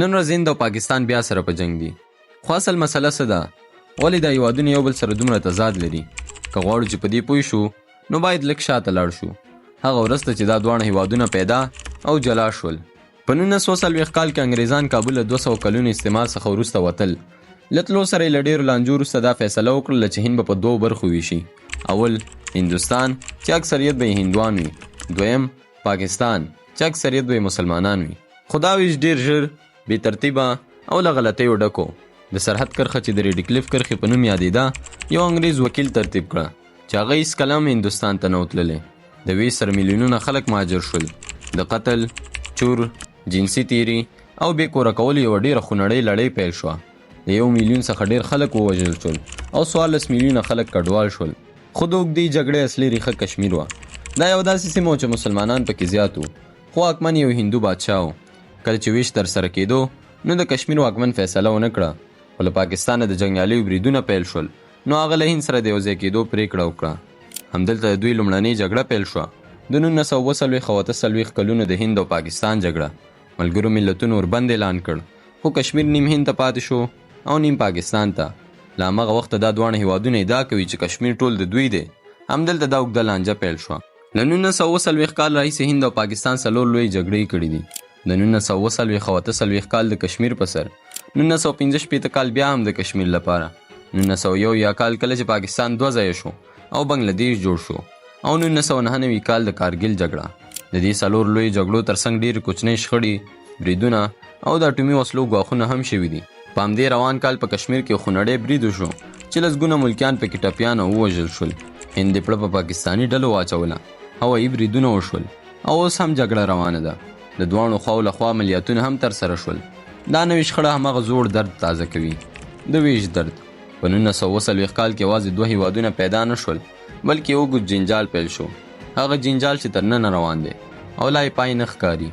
نن ورځ هند او پاکستان بیا سره په جنگ دي. خو اصل مسله څه ده؟ ولې دا هیوادونه یو بل سره دومره تضاد لري؟ که غواړو چې په دې پوه شو نو باید لږ شاته لاړ شو. هغه ورځ ته چې دا دواړه هیوادونه پیدا او جلا شول. په 1940 کال کې انګریزان کابل له 200 کلونو استعمار څخه وروسته وتل. له تلو سره یې له ډېرو لانجو وروسته دا فیصله وکړله چې هند به په دوو برخو ویشي. اول هندوستان چې اکثریت به یې هندوان وي، دویم پاکستان چې اکثریت به یې مسلمانان وي. خو دا ویش ډېر ژر بې ترتیبه او له غلطیو ډکو. د سرحد کرښه چې د ریډکلیف کرښې په نوم یادېده یو انګریز وکیل ترتیب کړه چې هغه هېڅکله هم هندوستان ته نه و تللی. د 20 سره میلیونونه خلک مهاجر شول. د قتل، چور، جنسي تیري او بې کوره کولو یوه ډېره خونړۍ لړۍ پیل شوه. د 1 میلیون څخه ډېر خلک ووژل شول او 14 میلیونه خلک کډوال شول. خو د اوږدې جګړې اصلي ریښه کشمیر وه. دا یو داسې سیمه وه چې مسلمانان پکې زیات وو، خو واکمن یو هندو بادشاه و. کله چې ویش ترسره کېدو نو د کشمیر واکمن فیصله ونه کړه، خو له پاکستانه د جنګیالیو بریدونه پیل شول. نو هغه له هند سره د یوځای کېدو پرېکړه وکړه. همدلته د دوی لومړنۍ جګړه پیل شوه. د 1942 او 48 کلونو د هند او پاکستان جګړه. ملګرو ملتونو وربند اعلان کړ، خو کشمیر نیم هند ته پاتې شو او نیم پاکستان ته. له همغه وخته دا دواړه هیوادونه ادعا کوي چې کشمیر ټول د دوی دی. همدلته دا اوږده لانجه پیل شوه. له 1940 کال راهیسې هند او پاکستان څلور لویې جګړې کړې دي. د 1940 او 48 کال د کشمیر په سر، 1945 کال بیا هم د کشمیر لپاره، 1901 کال کله چې پاکستان 2 ځایه شو او بنگلادیش جوړ شو، او 1999 کال د کارګل جګړه. د دې څلور لوی جګړو ترڅنګ ډېرې کوچنۍ شخړې، بریدونه او د اټومي وسلو ګواښونه هم شوي دي. په همدې روان کال په کشمیر کې خونړی برید وشو چې لسګونه ملکیان پکې ټپیان او ووژل شول. هند یې پړه په پاکستاني ډلو واچوله. هوایي بریدونه وشول او اوس هم جګړه روانه ده. د دواړو خواو لخوا عملیاتونه هم ترسره شول. دا نوې شخړه همغه زوړ درد تازه کوي، د ویش درد. په 1940 کال کې یوازې 2 هیوادونه پیدا نه شول، بلکې یو اوږد جنجال پیل شو. هغه جنجال چې تر ننه روان دی او لا یې پای نه ښکاري.